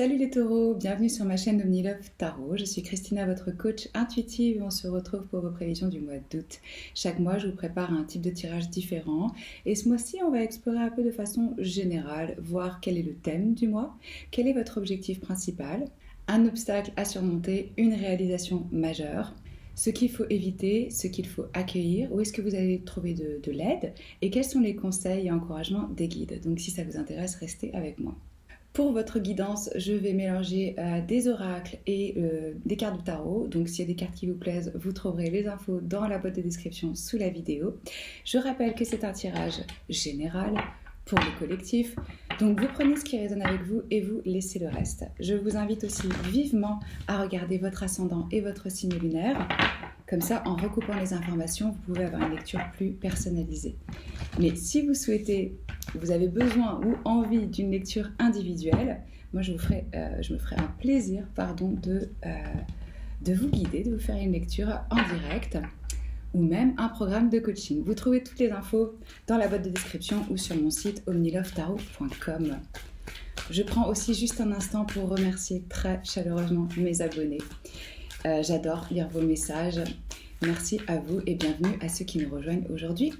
Salut les taureaux, bienvenue sur ma chaîne OmniLove Tarot. Je suis Christina, votre coach intuitive et on se retrouve pour vos prévisions du mois d'août. Chaque mois, je vous prépare un type de tirage différent et ce mois-ci, on va explorer un peu de façon générale, voir quel est le thème du mois, quel est votre objectif principal, un obstacle à surmonter, une réalisation majeure, ce qu'il faut éviter, ce qu'il faut accueillir, où est-ce que vous allez trouver de l'aide et quels sont les conseils et encouragements des guides. Donc si ça vous intéresse, restez avec moi. Pour votre guidance, je vais mélanger des oracles et des cartes de tarot. Donc s'il y a des cartes qui vous plaisent, vous trouverez les infos dans la boîte de description sous la vidéo. Je rappelle que c'est un tirage général pour le collectif. Donc vous prenez ce qui résonne avec vous et vous laissez le reste. Je vous invite aussi vivement à regarder votre ascendant et votre signe lunaire. Comme ça, en recoupant les informations, vous pouvez avoir une lecture plus personnalisée. Mais si vous souhaitez, vous avez besoin ou envie d'une lecture individuelle, moi je me ferai un plaisir de vous guider, de vous faire une lecture en direct ou même un programme de coaching. Vous trouvez toutes les infos dans la boîte de description ou sur mon site omnilovetarot.com. Je prends aussi juste un instant pour remercier très chaleureusement mes abonnés. J'adore lire vos messages. Merci à vous et bienvenue à ceux qui nous rejoignent aujourd'hui.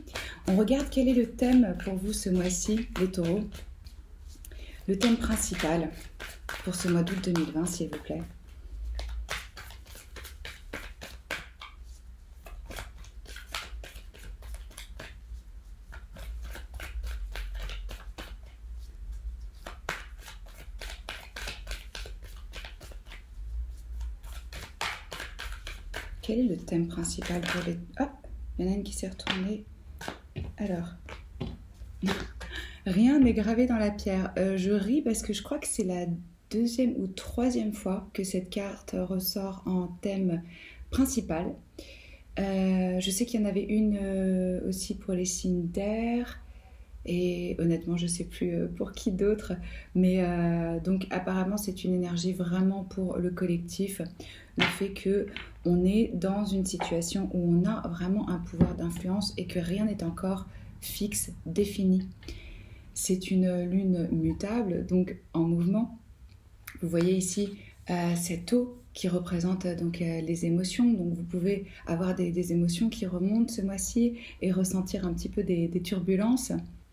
On regarde quel est le thème pour vous ce mois-ci, les taureaux. Le thème principal pour ce mois d'août 2020, s'il vous plaît. Quel est le thème principal pour les... Hop, il y en a une qui s'est retournée. Alors, rien n'est gravé dans la pierre. Je ris parce que je crois que c'est la deuxième ou troisième fois que cette carte ressort en thème principal. Je sais qu'il y en avait une aussi pour les signes d'air. Et honnêtement, je ne sais plus pour qui d'autre. Mais donc apparemment, c'est une énergie vraiment pour le collectif. Le fait qu'on est dans une situation où on a vraiment un pouvoir d'influence et que rien n'est encore fixe, défini. C'est une lune mutable, donc en mouvement. Vous voyez ici cette eau qui représente donc les émotions. Donc vous pouvez avoir des émotions qui remontent ce mois-ci et ressentir un petit peu des turbulences.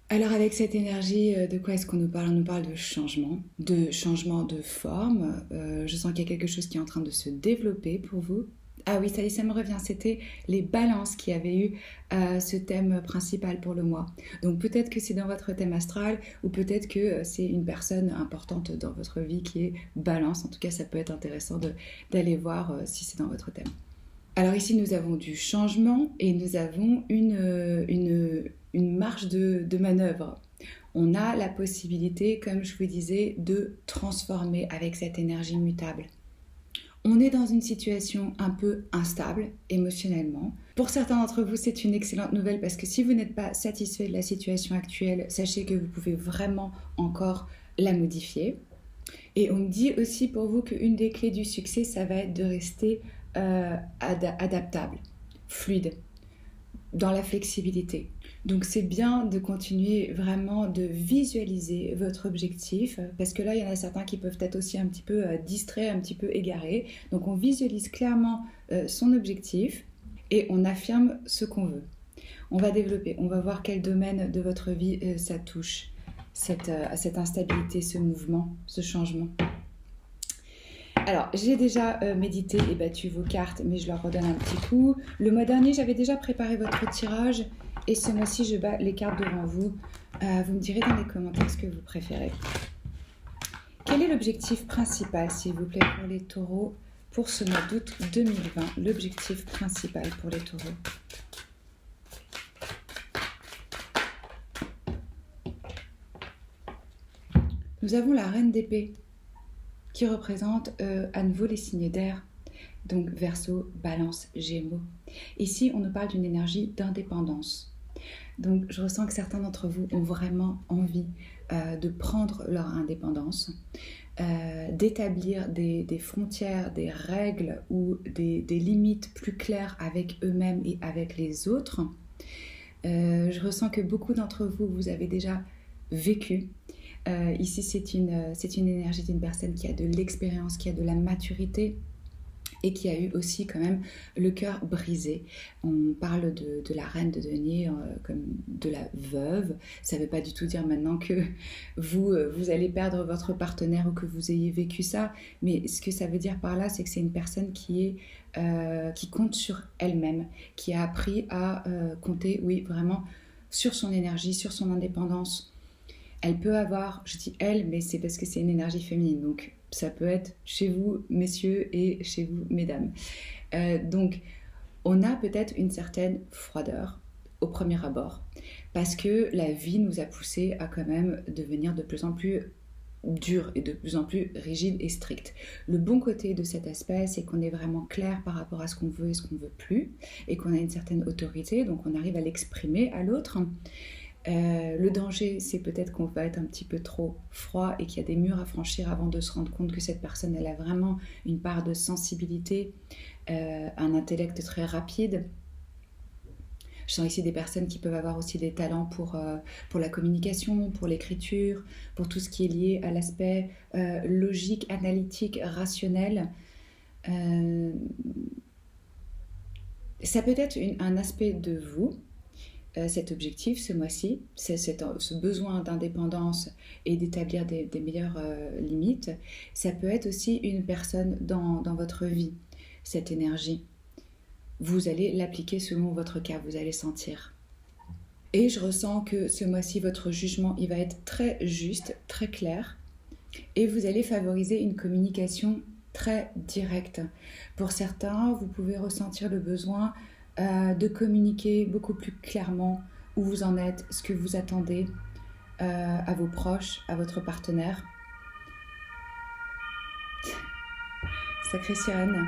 Alors avec cette énergie, de quoi est-ce qu'on nous parle ? On nous parle de changement de forme. Je sens qu'il y a quelque chose qui est en train de se développer pour vous. Ah oui, ça y est, ça me revient. C'était les balances qui avaient eu ce thème principal pour le mois. Donc peut-être que c'est dans votre thème astral ou peut-être que c'est une personne importante dans votre vie qui est balance. En tout cas, ça peut être intéressant d'aller voir si c'est dans votre thème. Alors ici, nous avons du changement et nous avons une marge de manœuvre. On a la possibilité, comme je vous disais, de transformer avec cette énergie mutable. On est dans une situation un peu instable émotionnellement. Pour certains d'entre vous, c'est une excellente nouvelle parce que si vous n'êtes pas satisfait de la situation actuelle, sachez que vous pouvez vraiment encore la modifier. Et on me dit aussi pour vous qu'une des clés du succès, ça va être de rester adaptable, fluide, dans la flexibilité. Donc c'est bien de continuer vraiment de visualiser votre objectif parce que là il y en a certains qui peuvent être aussi un petit peu distraits, un petit peu égarés. Donc on visualise clairement son objectif et on affirme ce qu'on veut. On va développer, on va voir quel domaine de votre vie ça touche, cette instabilité, ce mouvement, ce changement. Alors, j'ai déjà médité et battu vos cartes, mais je leur redonne un petit coup. Le mois dernier, j'avais déjà préparé votre tirage et ce mois-ci, je bats les cartes devant vous. Vous me direz dans les commentaires ce que vous préférez. Quel est l'objectif principal, s'il vous plaît, pour les taureaux pour ce mois d'août 2020 ? L'objectif principal pour les taureaux. Nous avons la reine d'épée qui représente à nouveau les signes d'air, donc Verseau, Balance, Gémeaux. Ici, on nous parle d'une énergie d'indépendance. Donc, je ressens que certains d'entre vous ont vraiment envie de prendre leur indépendance, d'établir des frontières, des règles ou des limites plus claires avec eux-mêmes et avec les autres. Je ressens que beaucoup d'entre vous, vous avez déjà vécu Ici, c'est une énergie d'une personne qui a de l'expérience, qui a de la maturité et qui a eu aussi quand même le cœur brisé. On parle de la reine de denier comme de la veuve. Ça ne veut pas du tout dire maintenant que vous allez perdre votre partenaire ou que vous ayez vécu ça, mais ce que ça veut dire par là, c'est que c'est une personne qui compte sur elle-même, qui a appris à compter, oui, vraiment, sur son énergie, sur son indépendance. Elle peut avoir, je dis elle, mais c'est parce que c'est une énergie féminine, donc ça peut être chez vous, messieurs, et chez vous, mesdames. Donc, on a peut-être une certaine froideur au premier abord, parce que la vie nous a poussé à quand même devenir de plus en plus dur et de plus en plus rigide et strict. Le bon côté de cet aspect, c'est qu'on est vraiment clair par rapport à ce qu'on veut et ce qu'on ne veut plus, et qu'on a une certaine autorité, donc on arrive à l'exprimer à l'autre. Le danger, c'est peut-être qu'on va être un petit peu trop froid et qu'il y a des murs à franchir avant de se rendre compte que cette personne, elle a vraiment une part de sensibilité, un intellect très rapide. Je sens ici des personnes qui peuvent avoir aussi des talents pour la communication, pour l'écriture, pour tout ce qui est lié à l'aspect logique, analytique, rationnel. Euh, Ça peut être un aspect de vous, cet objectif ce mois-ci, ce besoin d'indépendance et d'établir des meilleures limites. Ça peut être aussi une personne dans votre vie, cette énergie. Vous allez l'appliquer selon votre cas, vous allez sentir. Et je ressens que ce mois-ci, votre jugement, il va être très juste, très clair. Et vous allez favoriser une communication très directe. Pour certains, vous pouvez ressentir le besoin de communiquer beaucoup plus clairement où vous en êtes, ce que vous attendez à vos proches, à votre partenaire. Sacrée sirène.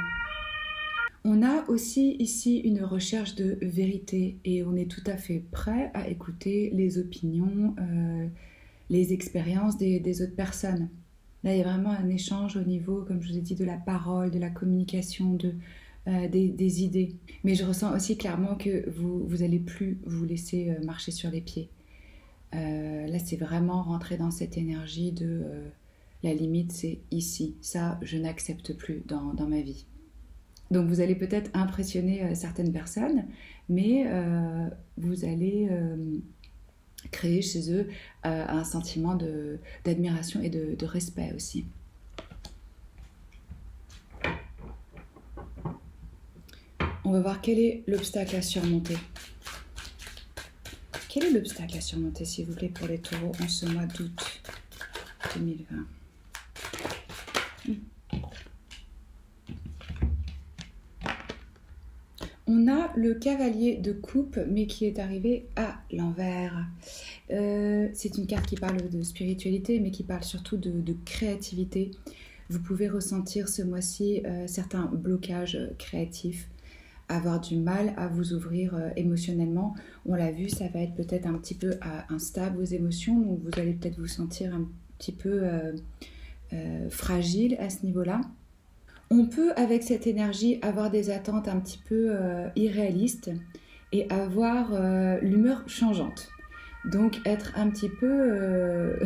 On a aussi ici une recherche de vérité et on est tout à fait prêt à écouter les opinions, les expériences des autres personnes. Là, il y a vraiment un échange au niveau, comme je vous ai dit, de la parole, de la communication, des idées. Mais je ressens aussi clairement que vous allez plus vous laisser marcher sur les pieds. Là, c'est vraiment rentrer dans cette énergie de la limite, c'est ici. Ça, je n'accepte plus dans ma vie. Donc, vous allez peut-être impressionner certaines personnes, mais vous allez créer chez eux un sentiment d'admiration et de respect aussi. On va voir quel est l'obstacle à surmonter. Quel est l'obstacle à surmonter, s'il vous plaît, pour les taureaux en ce mois d'août 2020 ? On a le cavalier de coupe, mais qui est arrivé à l'envers. C'est une carte qui parle de spiritualité, mais qui parle surtout de créativité. Vous pouvez ressentir ce mois-ci certains blocages créatifs, avoir du mal à vous ouvrir émotionnellement. On l'a vu, ça va être peut-être un petit peu instable vos émotions, donc vous allez peut-être vous sentir un petit peu fragile à ce niveau-là. On peut, avec cette énergie, avoir des attentes un petit peu irréalistes et avoir l'humeur changeante. Donc, être un petit peu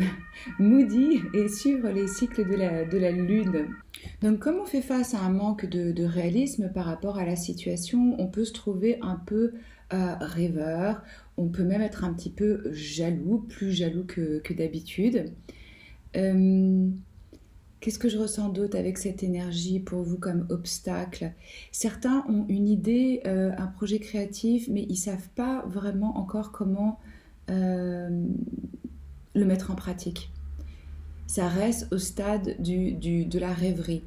moody et suivre les cycles de la lune. Donc, comme on fait face à un manque de réalisme par rapport à la situation, on peut se trouver un peu rêveur. On peut même être un petit peu jaloux, plus jaloux que d'habitude. Qu'est-ce que je ressens d'autre avec cette énergie pour vous comme obstacle ? Certains ont une idée, un projet créatif, mais ils ne savent pas vraiment encore comment le mettre en pratique. Ça reste au stade de la rêverie.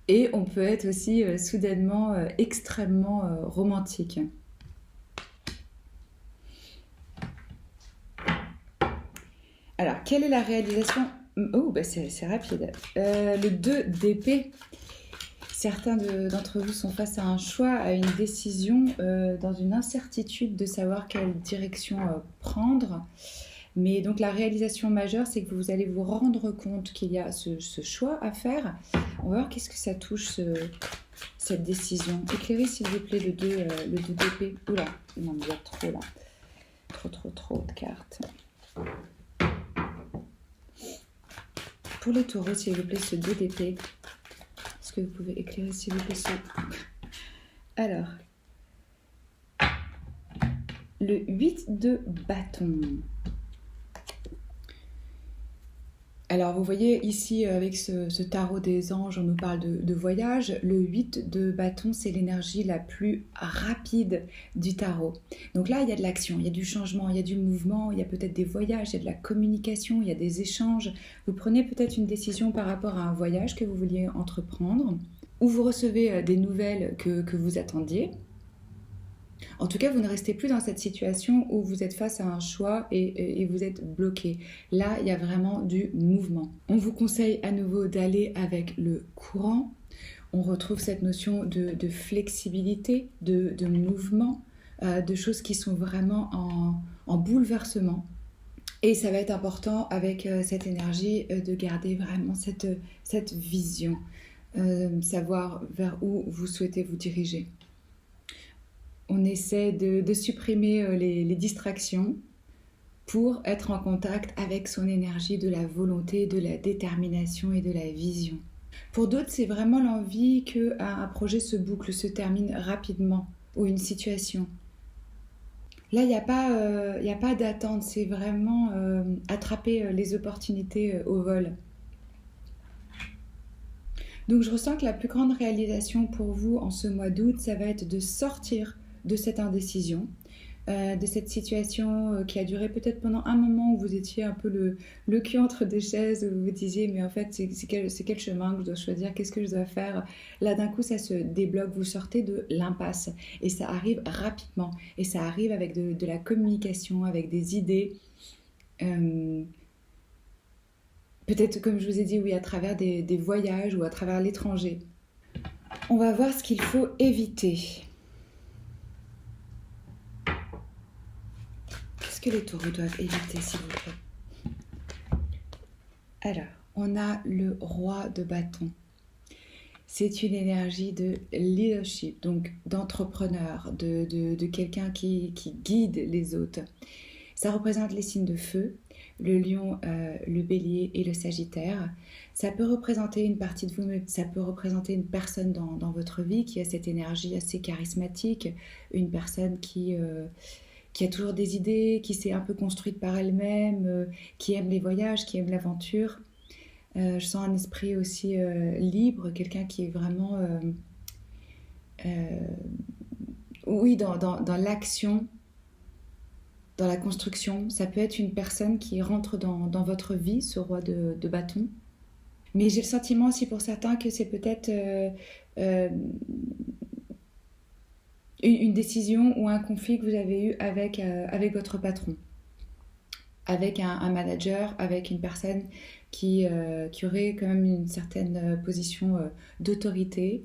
Et on peut être aussi soudainement extrêmement romantique. Alors, quelle est la réalisation ? Oh, bah c'est rapide. Le 2 d'épée. Certains d'entre vous sont face à un choix, à une décision, dans une incertitude de savoir quelle direction prendre. Mais donc la réalisation majeure, c'est que vous allez vous rendre compte qu'il y a ce choix à faire. On va voir qu'est-ce que ça touche, cette décision. Éclairez s'il vous plaît le 2 d'épée. Oula, il m'en y a trop là. Trop de cartes. Pour les taureaux, s'il vous plaît, ce 2 d'épée. Est-ce que vous pouvez éclairer, s'il vous plaît, ce... Alors, le 8 de bâton. Alors, vous voyez ici, avec ce tarot des anges, on nous parle de voyage. Le 8 de bâton, c'est l'énergie la plus rapide du tarot. Donc là, il y a de l'action, il y a du changement, il y a du mouvement, il y a peut-être des voyages, il y a de la communication, il y a des échanges. Vous prenez peut-être une décision par rapport à un voyage que vous vouliez entreprendre, ou vous recevez des nouvelles que vous attendiez. En tout cas, vous ne restez plus dans cette situation où vous êtes face à un choix et vous êtes bloqué. Là, il y a vraiment du mouvement. On vous conseille à nouveau d'aller avec le courant. On retrouve cette notion de flexibilité, de mouvement, de choses qui sont vraiment en bouleversement. Et ça va être important avec cette énergie de garder vraiment cette vision, savoir vers où vous souhaitez vous diriger. On essaie de supprimer les distractions pour être en contact avec son énergie de la volonté, de la détermination et de la vision. Pour d'autres, c'est vraiment l'envie qu'un projet se boucle, se termine rapidement, ou une situation. Là, il n'y a pas d'attente, c'est vraiment attraper les opportunités au vol. Donc je ressens que la plus grande réalisation pour vous en ce mois d'août, ça va être de sortir de cette indécision, de cette situation qui a duré peut-être pendant un moment où vous étiez un peu le cul entre deux chaises, où vous vous disiez mais en fait c'est quel chemin que je dois choisir, qu'est-ce que je dois faire. Là d'un coup ça se débloque, vous sortez de l'impasse et ça arrive rapidement et ça arrive avec de la communication, avec des idées. Peut-être comme je vous ai dit, oui, à travers des voyages ou à travers l'étranger. On va voir ce qu'il faut éviter. Qu'est-ce que les taureaux doivent éviter, s'il vous plaît? Alors, on a le roi de bâton. C'est une énergie de leadership, donc d'entrepreneur, de quelqu'un qui guide les autres. Ça représente les signes de feu, le lion, le bélier et le sagittaire. Ça peut représenter une partie de vous, mais ça peut représenter une personne dans votre vie qui a cette énergie assez charismatique, une personne qui a toujours des idées, qui s'est un peu construite par elle-même, qui aime les voyages, qui aime l'aventure. Je sens un esprit aussi libre, quelqu'un qui est vraiment oui, dans l'action, dans la construction. Ça peut être une personne qui rentre dans votre vie, ce roi de bâton. Mais j'ai le sentiment aussi pour certains que c'est peut-être une décision ou un conflit que vous avez eu avec votre patron, avec un manager, avec une personne qui aurait quand même une certaine position d'autorité.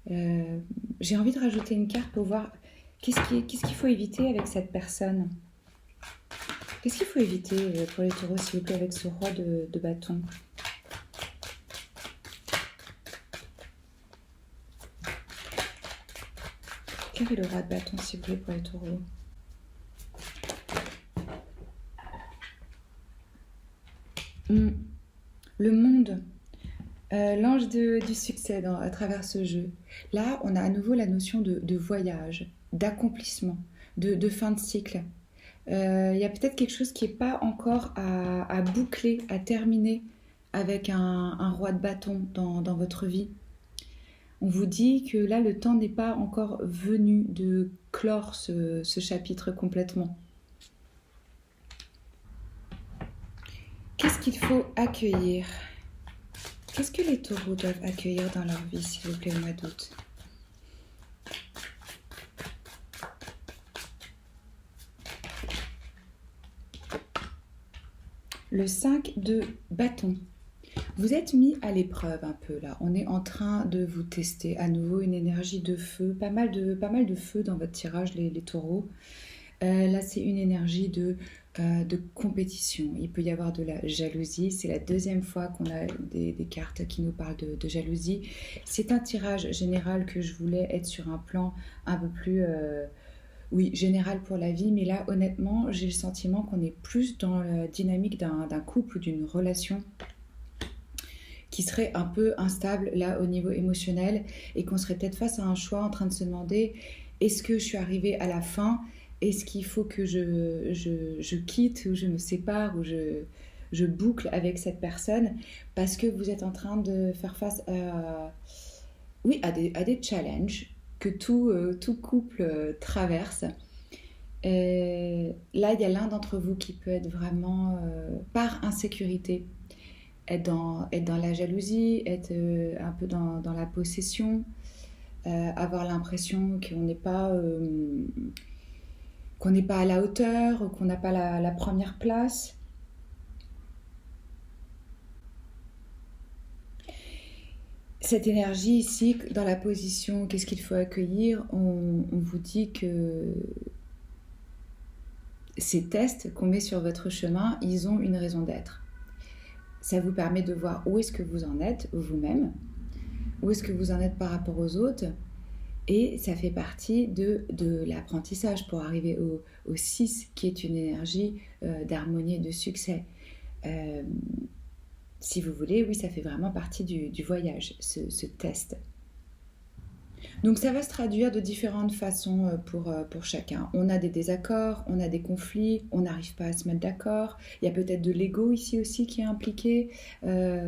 J'ai envie de rajouter une carte pour voir qu'est-ce qu'il faut éviter avec cette personne. Qu'est-ce qu'il faut éviter pour les taureaux, s'il vous plaît, avec ce roi de bâton? Quel est le roi de bâton, s'il vous plaît, pour les taureaux? Le monde, l'ange du succès à travers ce jeu. Là, on a à nouveau la notion de voyage, d'accomplissement, de fin de cycle. Il y a peut-être quelque chose qui n'est pas encore à boucler, à terminer avec un roi de bâton dans votre vie. On vous dit que là, le temps n'est pas encore venu de clore ce chapitre complètement. Qu'est-ce qu'il faut accueillir? Qu'est-ce que les taureaux doivent accueillir dans leur vie, s'il vous plaît, au mois d'août? Le 5 de bâton. Vous êtes mis à l'épreuve un peu là. On est en train de vous tester à nouveau une énergie de feu. Pas mal de feu dans votre tirage, les taureaux. Là, c'est une énergie de compétition. Il peut y avoir de la jalousie. C'est la deuxième fois qu'on a des cartes qui nous parlent de jalousie. C'est un tirage général que je voulais être sur un plan un peu plus général pour la vie. Mais là, honnêtement, j'ai le sentiment qu'on est plus dans la dynamique d'un couple ou d'une relation. qui serait un peu instable là au niveau émotionnel et qu'on serait peut-être face à un choix en train de se demander est-ce que je suis arrivée à la fin? Est-ce qu'il faut que je quitte ou je me sépare ou je boucle avec cette personne parce que vous êtes en train de faire face à, oui, à des challenges que tout couple traverse. Là, il y a l'un d'entre vous qui peut être vraiment par insécurité, être dans la jalousie, être un peu dans la possession, avoir l'impression qu'on n'est pas à la hauteur, qu'on n'a pas la première place. Cette énergie ici, dans la position, qu'est-ce qu'il faut accueillir, on vous dit que ces tests qu'on met sur votre chemin, ils ont une raison d'être. Ça vous permet de voir où est-ce que vous en êtes vous-même, où est-ce que vous en êtes par rapport aux autres, et ça fait partie de l'apprentissage pour arriver au 6, qui est une énergie d'harmonie et de succès. Si vous voulez, oui, ça fait vraiment partie du voyage, ce test. Donc ça va se traduire de différentes façons pour chacun. On a des désaccords, on a des conflits, on n'arrive pas à se mettre d'accord. Il y a peut-être de l'ego ici aussi qui est impliqué.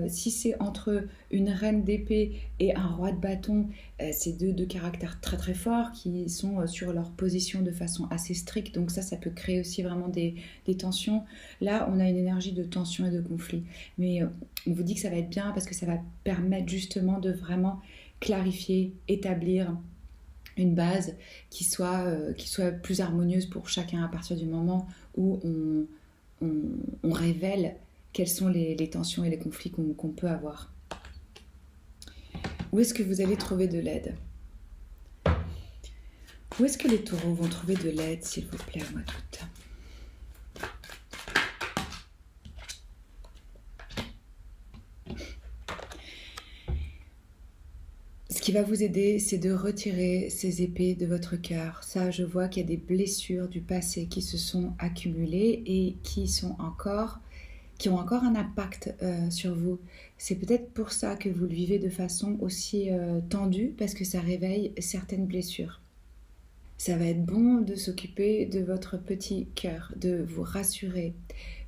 Si c'est entre une reine d'épée et un roi de bâton, c'est deux caractères très très forts qui sont sur leur position de façon assez stricte. Donc ça peut créer aussi vraiment des tensions. Là, on a une énergie de tension et de conflit. Mais on vous dit que ça va être bien parce que ça va permettre justement de vraiment clarifier, établir une base qui soit plus harmonieuse pour chacun à partir du moment où on révèle quelles sont les tensions et les conflits qu'on peut avoir. Où est-ce que vous allez trouver de l'aide? Où est-ce que les taureaux vont trouver de l'aide, s'il vous plaît, à moi toute? Ce qui va vous aider, c'est de retirer ces épées de votre cœur. Ça, je vois qu'il y a des blessures du passé qui se sont accumulées et qui ont encore un impact sur vous. C'est peut-être pour ça que vous le vivez de façon aussi tendue, parce que ça réveille certaines blessures. Ça va être bon de s'occuper de votre petit cœur, de vous rassurer,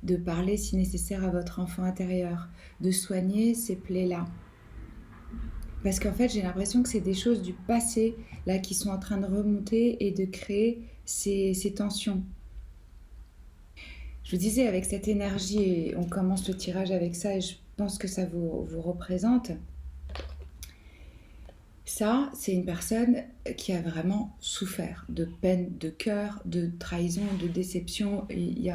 de parler si nécessaire à votre enfant intérieur, de soigner ces plaies-là. Parce qu'en fait, j'ai l'impression que c'est des choses du passé là qui sont en train de remonter et de créer ces tensions. Je vous disais, avec cette énergie, et on commence le tirage avec ça, et je pense que ça vous représente. Ça, c'est une personne qui a vraiment souffert de peine de cœur, de trahison, de déception. Il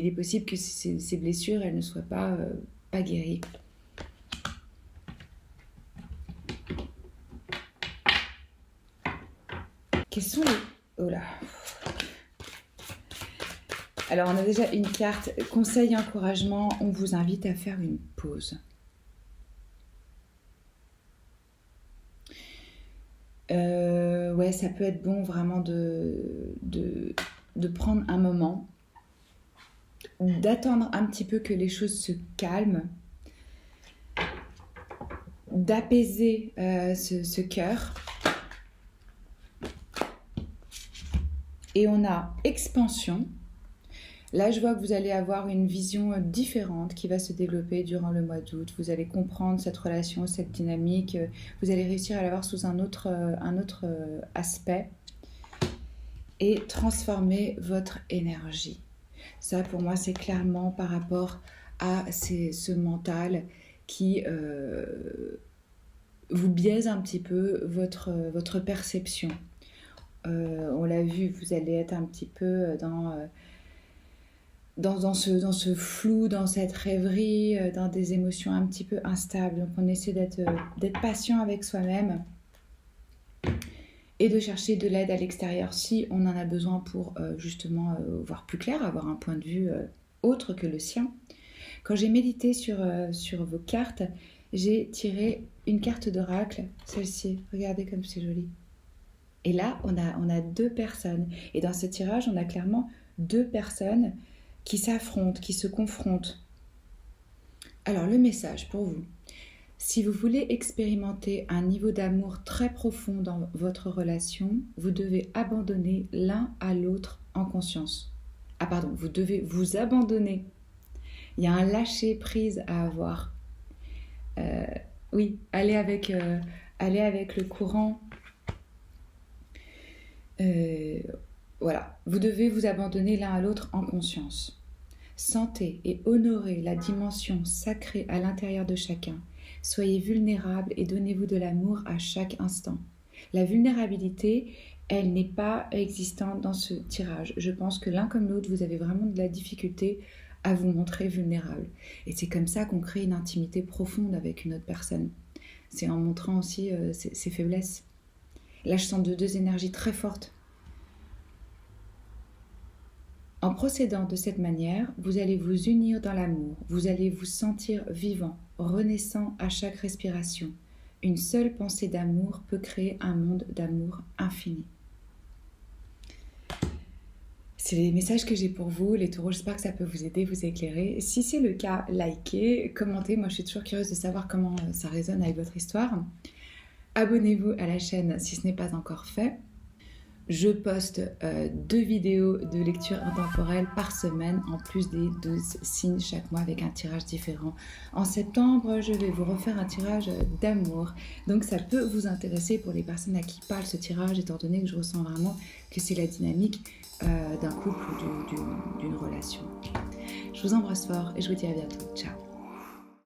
est possible que ces blessures, elles ne soient pas guéries. Quels sont les... Oh là. Alors, on a déjà une carte conseil et encouragement. On vous invite à faire une pause. Ouais, ça peut être bon vraiment de prendre un moment, d'attendre un petit peu que les choses se calment, d'apaiser ce cœur. Et on a expansion. Là, je vois que vous allez avoir une vision différente qui va se développer durant le mois d'août. Vous allez comprendre cette relation, cette dynamique. Vous allez réussir à la voir sous un autre aspect et transformer votre énergie. Ça, pour moi, c'est clairement par rapport à ce mental qui vous biaise un petit peu votre perception. On l'a vu, vous allez être un petit peu dans ce flou, dans cette rêverie, dans des émotions un petit peu instables. Donc on essaie d'être patient avec soi-même et de chercher de l'aide à l'extérieur si on en a besoin pour justement voir plus clair, avoir un point de vue autre que le sien. Quand j'ai médité sur vos cartes, j'ai tiré une carte d'oracle, celle-ci. Regardez comme c'est joli. Et là, on a deux personnes. Et dans ce tirage, on a clairement deux personnes qui s'affrontent, qui se confrontent. Alors, le message pour vous. Si vous voulez expérimenter un niveau d'amour très profond dans votre relation, vous devez abandonner l'un à l'autre en conscience. Ah pardon, vous devez vous abandonner. Il y a un lâcher-prise à avoir. Euh, oui, aller avec le courant. Euh, voilà, vous devez vous abandonner l'un à l'autre en conscience. Sentez et honorez la dimension sacrée à l'intérieur de chacun. Soyez vulnérable et donnez-vous de l'amour à chaque instant. La vulnérabilité, elle n'est pas existante dans ce tirage. Je pense que l'un comme l'autre, vous avez vraiment de la difficulté à vous montrer vulnérable. Et c'est comme ça qu'on crée une intimité profonde avec une autre personne. C'est en montrant aussi ses faiblesses. Là, je sens deux énergies très fortes. En procédant de cette manière, vous allez vous unir dans l'amour, vous allez vous sentir vivant, renaissant à chaque respiration. Une seule pensée d'amour peut créer un monde d'amour infini. C'est les messages que j'ai pour vous, les taureaux. J'espère que ça peut vous aider, vous éclairer. Si c'est le cas, likez, commentez. Moi, je suis toujours curieuse de savoir comment ça résonne avec votre histoire. Abonnez-vous à la chaîne si ce n'est pas encore fait. Je poste 2 vidéos de lecture intemporelle par semaine, en plus des 12 signes chaque mois avec un tirage différent. En septembre, je vais vous refaire un tirage d'amour. Donc ça peut vous intéresser pour les personnes à qui parle ce tirage, étant donné que je ressens vraiment que c'est la dynamique d'un couple ou d'une relation. Je vous embrasse fort et je vous dis à bientôt. Ciao.